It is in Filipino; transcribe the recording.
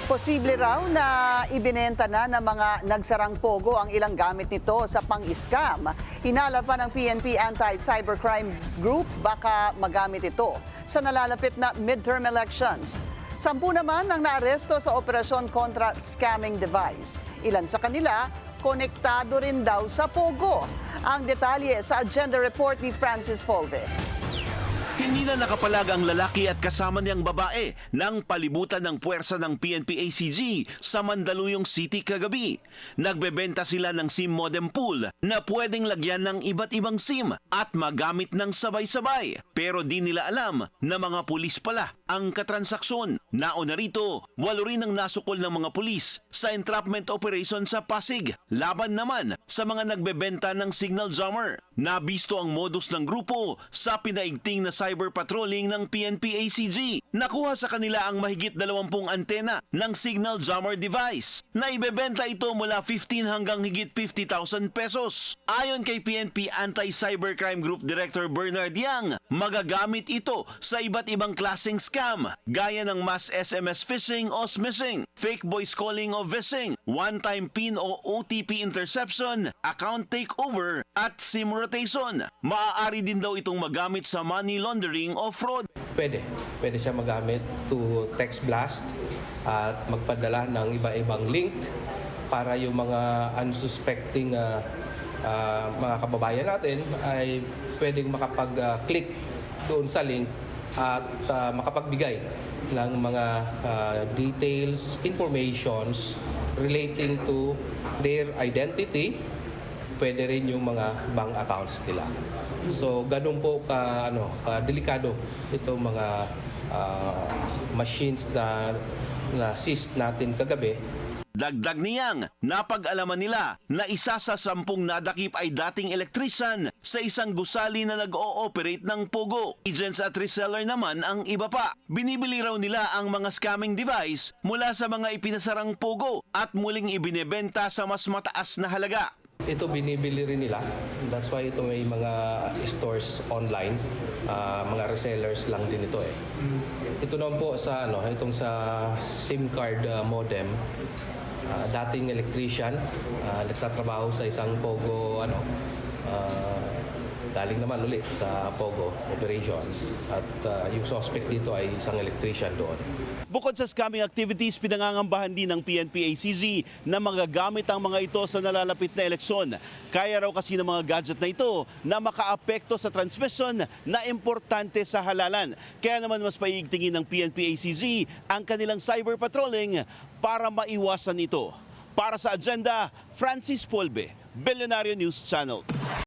Posible raw na ibinenta na ng mga nagsarang pogo ang ilang gamit nito sa pang-scam. Hinala pa ng PNP Anti-Cybercrime Group baka magamit ito sa nalalapit na midterm elections. 10 naman ang naaresto sa operasyon kontra scamming device. Ilan sa kanila, konektado rin daw sa pogo. Ang detalye sa agenda report ni Francis Folve. Hindi na nakapalag ang lalaki at kasama niyang babae nang palibutan ng puwersa ng PNP-ACG sa Mandaluyong City kagabi. Nagbebenta sila ng SIM modem pool na pwedeng lagyan ng iba't ibang SIM at magamit ng sabay-sabay. Pero di nila alam na mga pulis pala ang katransaksyon. Nauna rito, 8 rin ang nasukol ng mga pulis sa entrapment operation sa Pasig. Laban naman sa mga nagbebenta ng signal jammer. Nabisto ang modus ng grupo sa pinaigting na cyber patrolling ng PNP-ACG. Nakuha sa kanila ang mahigit 20 antena ng signal jammer device. Naibebenta ito mula 15 hanggang higit 50,000 pesos. Ayon kay PNP Anti-Cybercrime Group Director Bernard Yang, magagamit ito sa iba't ibang klaseng scam, gaya ng mass SMS phishing o smishing, fake voice calling o phishing, one-time PIN o OTP interception, account takeover at SIM rotation. Maaari din daw itong magamit sa money laundering o fraud. Pwede siya magamit to text blast at magpadala ng iba-ibang link para yung mga unsuspecting mga kababayan natin ay pwedeng makapag-click doon sa link at makapagbigay ng mga details, informations relating to their identity, pwede rin yung mga bank accounts nila. So, ganun po delikado itong mga machines na seize natin kagabi. Dagdag niyang, napag-alaman nila na isa sa 10 nadakip ay dating elektrisan sa isang gusali na nag-o-operate ng pogo. Agents at reseller naman ang iba pa. Binibili raw nila ang mga scamming device mula sa mga ipinasarang pogo at muling ibinebenta sa mas mataas na halaga. Ito binibili rin nila. That's why ito may mga stores online, mga resellers lang din ito eh. Ito naman po sa itong sa SIM card modem. Dating electrician, nagtatrabaho sa isang Pogo galing naman ulit sa Pogo operations at yung suspect dito ay isang electrician doon. Bukod sa scamming activities, pinangangambahan din ng PNP-ACG na magagamit ang mga ito sa nalalapit na eleksyon. Kaya raw kasi ng mga gadget na ito na makaapekto sa transmission na importante sa halalan. Kaya naman mas paiigtingin ng PNP-ACG ang kanilang cyber patrolling para maiwasan ito. Para sa agenda, Francis Polve, Billionario News Channel.